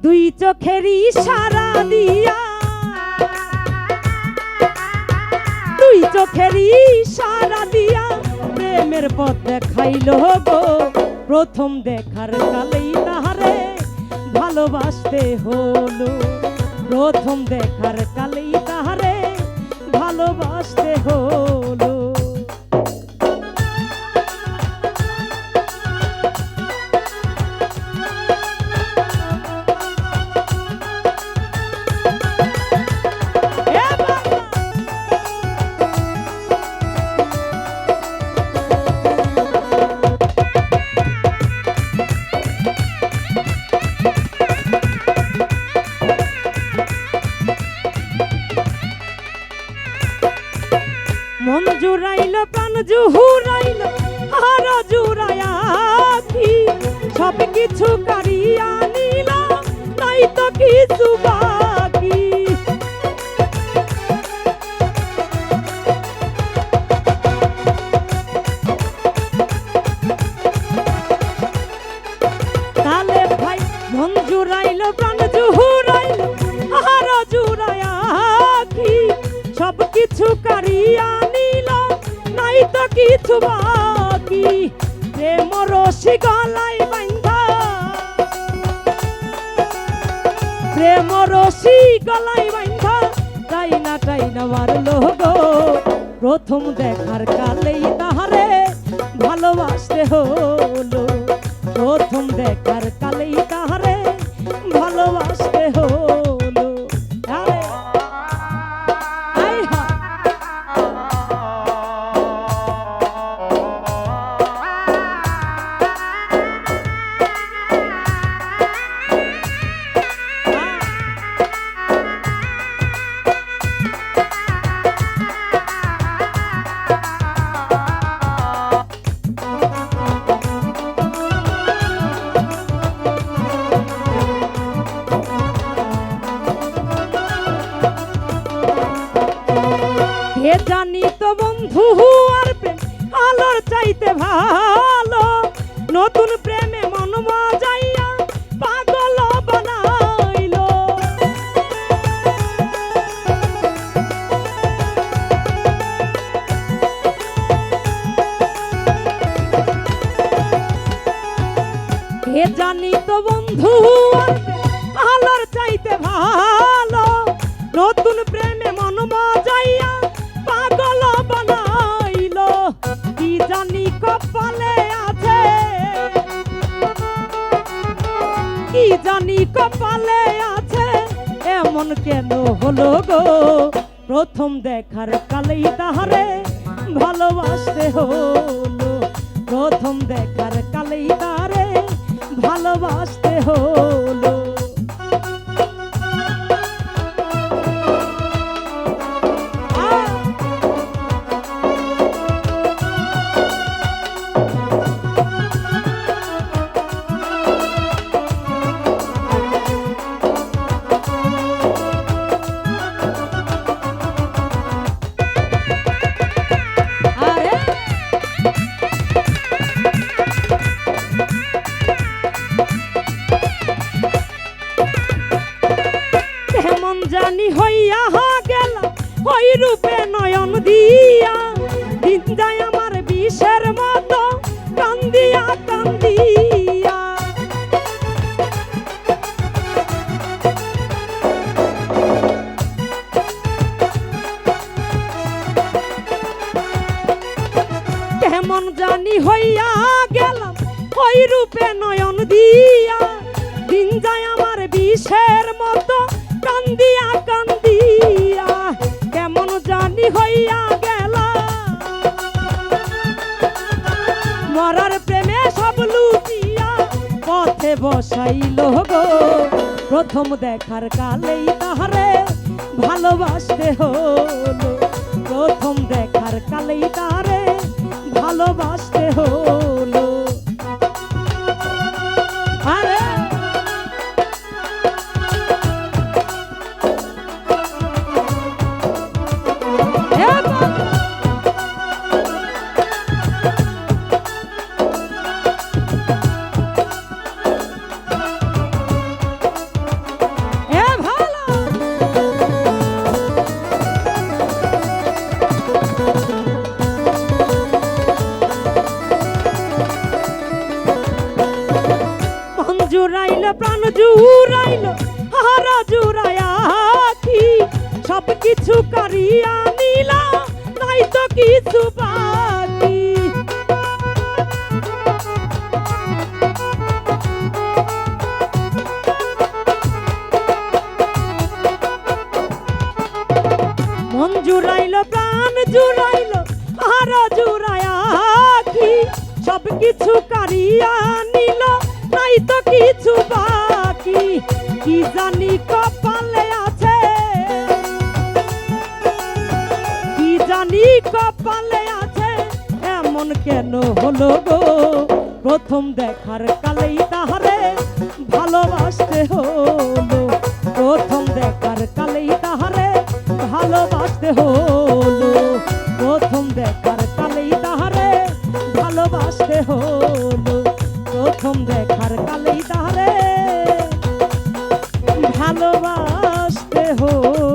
দুই চোখের ইশারা দিয়া, দুই চোখের ইশারা দিয়া প্রেমের পথ দেখাইলো গো। প্রথম দেখার কালেই তাহারে ভালোবাসতে হলো, প্রথম দেখার কালেই তাহারে ভালোবাসতে হলো। মন জুড়াইল প্রাণ জুহুরাইল আর জুড়াইয়া কি সব কিছু কারিয়া নিলাম, নাই তো কিছু বাকি। তালে ভাই মন জুড়াইল প্রাণ জুহুরাইল আর জুড়াইয়া কি সব কিছু কারিয়া নিলাম, নাই তো কিছু বাকি। প্রেম রশি গলায় বাঁধা, প্রেম রশি গলায় বাঁধা টাইনা মারলো গো। প্রথম দেখার কালেই তাহারে ভালোবাসতে হলো, প্রথম দেখার কালেই তাহারে ভালোবাসতে হলো। জানি তো বন্ধু আর প্রেম আলোর চাইতে ভালো, নতুন প্রেমে মন মজাইয়া পাগল বানাইলো। এ জানি তো বন্ধু আর প্রেম আলোর চাইতে ভালো, নতুন প্রেমে মন মজাইয়া পাগল বানাইলো। কি জানি কপালে আছে, কি জানি কপালে আছে, এমন কেন হলো গো। প্রথম দেখার কালেই তাহারে ভালোবাসতে হলো, প্রথম দেখার কালেই তাহারে ভালোবাসতে হলো। জানি হইয়া গেল ওই রূপে নয়ন দিয়া, দিন যায় আমার বিষের মতো কান্দিয়া কান্দিয়া। কেমন জানি হইয়া গেল ওই রূপে নয়ন দিয়া, দিন যায় আমার বিষের মতো কান্দিয়া কান্দিয়া। কেমন জানি হইয়া গেল মরার প্রেমে সব লুটিয়া পথে বসাইল গো। প্রথম দেখার কালেই তাহারে ভালোবাসতে হলো, প্রথম দেখার কালেই তাহারে ভালোবাসতে হলো। আরে জুড়াইল প্রাণ জুড়াইল হারা জুড়ায়া কি সব কিছু কারিয়া নিলা নাই তো কিছু বাকি মন জুড়াইল প্রাণ জুড়াইল হারা জুড়ায়া কি সব কিছু কারিয়া নিল নাই তো কিছু বাকি কি জানি কপালে আছে কি জানি কপালে আছে এমন কেন হলো গো প্রথম দেখার কালেই তাহারে ভালোবাসতে হলো প্রথম দেখার কালেই তাহারে ভালোবাসতে হলো প্রথম দেখার কালেই তাহারে ভালোবাসতে হলো প্রথম দেখার কালেই তাহারে ভালোবাসতে হলো